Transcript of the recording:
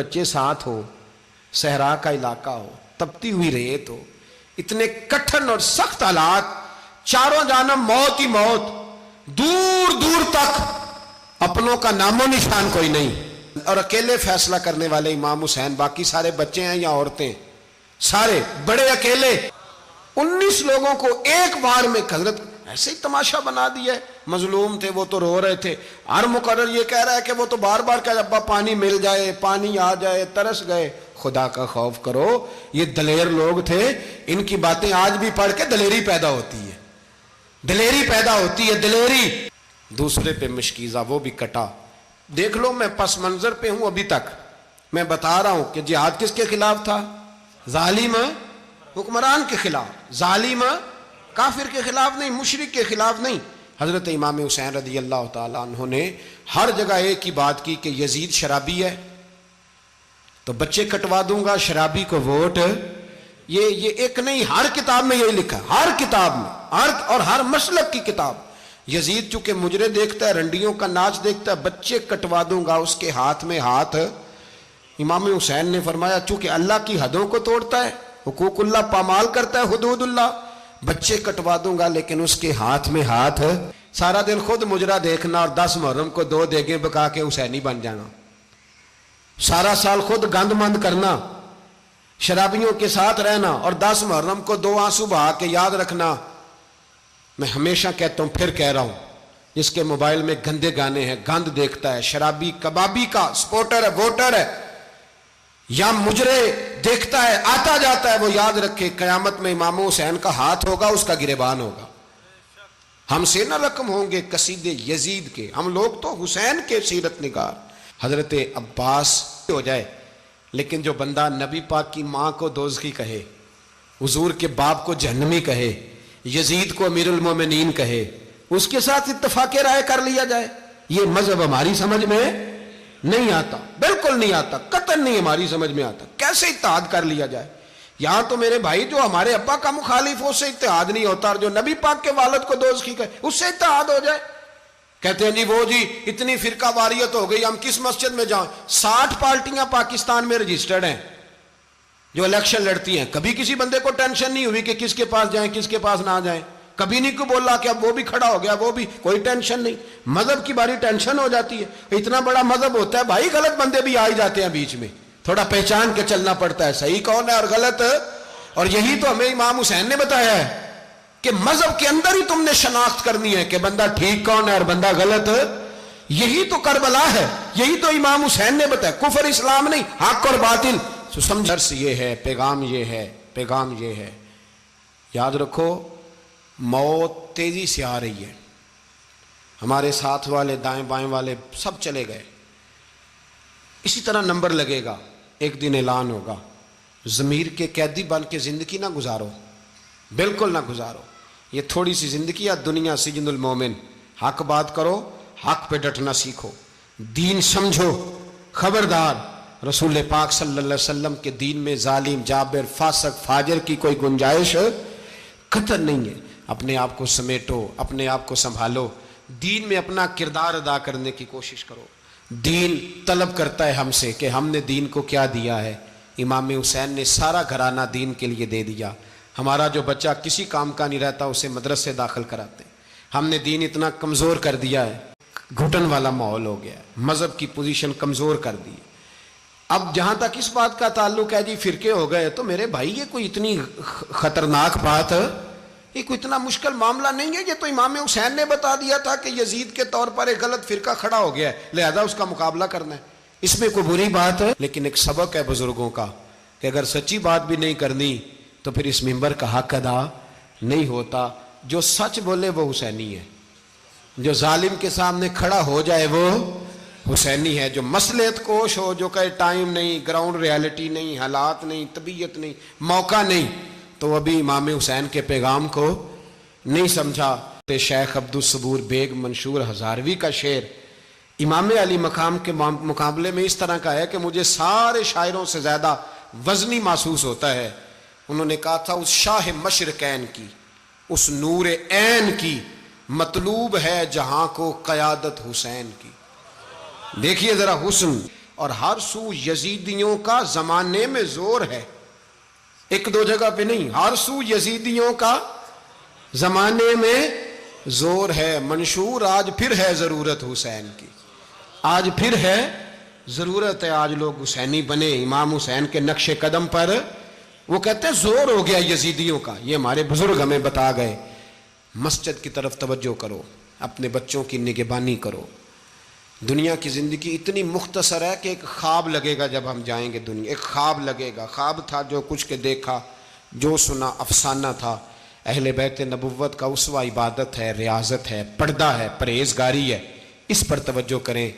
بچے ساتھ ہو, صحرا کا علاقہ ہو, تپتی ہوئی ریت ہو, اتنے کٹھن اور سخت حالات, چاروں جانب موت ہی موت, دور دور تک اپنوں کا نام و نشان کوئی نہیں, اور اکیلے فیصلہ کرنے والے امام حسین, باقی سارے بچے ہیں یا عورتیں, سارے بڑے اکیلے. 19 لوگوں کو ایک بار میں حضرت ایسے ہی تماشا بنا دیا ہے. مظلوم تھے وہ تو رو رہے تھے, ہر مقرر یہ کہہ رہا ہے کہ وہ تو بار بار کہہ رہا ابا پانی مل جائے, پانی آ جائے, ترس گئے. خدا کا خوف کرو, یہ دلیر لوگ تھے, ان کی باتیں آج بھی پڑھ کے دلیری پیدا ہوتی ہے, دلیری پیدا ہوتی ہے, دلیری. دوسرے پہ مشکیزہ, وہ بھی کٹا. دیکھ لو میں پس منظر پہ ہوں ابھی تک, میں بتا رہا ہوں کہ جہاد کس کے خلاف تھا؟ ظالم حکمران کے خلاف, ظالم کافر کے خلاف نہیں, مشرک کے خلاف نہیں. حضرت امام حسین رضی اللہ تعالیٰ عنہ نے ہر جگہ ایک ہی بات کی کہ یزید شرابی ہے تو بچے کٹوا دوں گا, شرابی کو ووٹ. یہ ایک نہیں, ہر کتاب میں یہی لکھا, ہر کتاب میں, اور ہر مسلک کی کتاب. یزید چونکہ مجرے دیکھتا ہے, رنڈیوں کا ناچ دیکھتا ہے, بچے کٹوا دوں گا, اس کے ہاتھ میں ہاتھ. امام حسین نے فرمایا چونکہ اللہ کی حدوں کو توڑتا ہے, حقوق اللہ پامال کرتا ہے, حدود اللہ, بچے کٹوا دوں گا لیکن اس کے ہاتھ میں ہاتھ. سارا دن خود مجرا دیکھنا اور 10 محرم کو 2 دیگیں پکا کے حسینی بن جانا, سارا سال خود گند مند کرنا, شرابیوں کے ساتھ رہنا, اور 10 محرم کو 2 آنسو بہا کے یاد رکھنا. میں ہمیشہ کہتا ہوں, پھر کہہ رہا ہوں, جس کے موبائل میں گندے گانے ہیں, گند دیکھتا ہے, شرابی کبابی کا سپورٹر ہے, ووٹر ہے, یا مجرے دیکھتا ہے, آتا جاتا ہے, وہ یاد رکھے قیامت میں امام حسین کا ہاتھ ہوگا, اس کا گریبان ہوگا. ہم سے نہ رقم ہوں گے قصید یزید کے, ہم لوگ تو حسین کے سیرت نگار. حضرت عباس ہو جائے, لیکن جو بندہ نبی پاک کی ماں کو دوزخی کہے, حضور کے باپ کو جہنمی کہے, یزید کو امیر المومنین کہے, اس کے ساتھ اتفاق رائے کر لیا جائے, یہ مذہب ہماری سمجھ میں نہیں آتا, بالکل نہیں آتا, قطعاً نہیں ہماری سمجھ میں آتا. کیسے اتحاد کر لیا جائے؟ یہاں تو میرے بھائی جو ہمارے ابا کا مخالف ہو اس سے اتحاد نہیں ہوتا, اور جو نبی پاک کے والد کو دوزخی کہے اس سے اتحاد ہو جائے. کہتے ہیں جی وہ جی اتنی فرقہ واریت ہو گئی, ہم کس مسجد میں جائیں؟ 60 پارٹیاں پاکستان میں رجسٹرڈ ہیں جو الیکشن لڑتی ہیں. کبھی کسی بندے کو ٹینشن نہیں ہوئی کہ کس کے پاس جائیں کس کے پاس نہ جائیں, کبھی نہیں کو بولا کہ اب وہ بھی کھڑا ہو گیا, وہ بھی, کوئی ٹینشن نہیں. مذہب کی باری ٹینشن ہو جاتی ہے, اتنا بڑا مذہب ہوتا ہے بھائی, غلط بندے بھی آ ہی جاتے ہیں بیچ میں, تھوڑا پہچان کے چلنا پڑتا ہے صحیح کون ہے اور غلط. اور یہی تو ہمیں امام حسین نے بتایا ہے کہ مذہب کے اندر ہی تم نے شناخت کرنی ہے کہ بندہ ٹھیک کون ہے اور بندہ غلط. یہی تو کربلا ہے, یہی تو امام حسین نے بتایا, کفر اسلام نہیں, حق اور باطل. درس یہ ہے, پیغام یہ ہے, پیغام یہ ہے. یاد رکھو موت تیزی سے آ رہی ہے, ہمارے ساتھ والے دائیں بائیں والے سب چلے گئے, اسی طرح نمبر لگے گا, ایک دن اعلان ہوگا. ضمیر کے قیدی بن کے زندگی نہ گزارو, بالکل نہ گزارو. یہ تھوڑی سی زندگی ہے دنیا, سجن المومن. حق بات کرو, حق پہ ڈٹنا سیکھو, دین سمجھو. خبردار, رسول پاک صلی اللہ علیہ وسلم کے دین میں ظالم, جابر, فاسق, فاجر کی کوئی گنجائش قطعاً نہیں ہے. اپنے آپ کو سمیٹو, اپنے آپ کو سنبھالو, دین میں اپنا کردار ادا کرنے کی کوشش کرو. دین طلب کرتا ہے ہم سے کہ ہم نے دین کو کیا دیا ہے. امام حسین نے سارا گھرانہ دین کے لیے دے دیا. ہمارا جو بچہ کسی کام کا نہیں رہتا اسے مدرسے داخل کراتے. ہم نے دین اتنا کمزور کر دیا ہے, گھٹن والا ماحول ہو گیا ہے, مذہب کی پوزیشن کمزور کر دی. اب جہاں تک اس بات کا تعلق ہے جی فرقے ہو گئے, تو میرے بھائی یہ کوئی اتنی خطرناک بات ہے, یہ کوئی اتنا مشکل معاملہ نہیں ہے. یہ تو امام حسین نے بتا دیا تھا کہ یزید کے طور پر ایک غلط فرقہ کھڑا ہو گیا ہے, لہذا اس کا مقابلہ کرنا ہے. اس میں کوئی بری بات ہے, لیکن ایک سبق ہے بزرگوں کا کہ اگر سچی بات بھی نہیں کرنی تو پھر اس منبر کا حق ادا نہیں ہوتا. جو سچ بولے وہ حسینی ہے, جو ظالم کے سامنے کھڑا ہو جائے وہ حسینی ہے. جو مصلحت کوش ہو, جو کہے ٹائم نہیں, گراؤنڈ ریالٹی نہیں, حالات نہیں, طبیعت نہیں, موقع نہیں, تو ابھی امام حسین کے پیغام کو نہیں سمجھا. شیخ عبدالصبور بیگ منشور ہزاروی کا شعر امام علی مقام کے مقابلے میں اس طرح کا ہے کہ مجھے سارے شاعروں سے زیادہ وزنی محسوس ہوتا ہے. انہوں نے کہا تھا اس شاہ مشرقین کی, اس نور عین کی, مطلوب ہے جہاں کو قیادت حسین کی. دیکھیے ذرا حسن اور ہر سو یزیدیوں کا زمانے میں زور ہے، ایک دو جگہ پہ نہیں، ہر سو یزیدیوں کا زمانے میں زور ہے۔ منشور آج پھر ہے ضرورت حسین کی، آج پھر ہے ضرورت ہے، آج لوگ حسینی بنے، امام حسین کے نقش قدم پر۔ وہ کہتے ہیں زور ہو گیا یزیدیوں کا، یہ ہمارے بزرگ ہمیں بتا گئے۔ مسجد کی طرف توجہ کرو، اپنے بچوں کی نگہبانی کرو۔ دنیا کی زندگی اتنی مختصر ہے کہ ایک خواب لگے گا جب ہم جائیں گے دنیا، ایک خواب لگے گا، خواب تھا جو کچھ کے دیکھا، جو سنا افسانہ تھا۔ اہل بیت نبوت کا اسوہ عبادت ہے، ریاضت ہے، پردہ ہے، پرہیزگاری ہے، اس پر توجہ کریں۔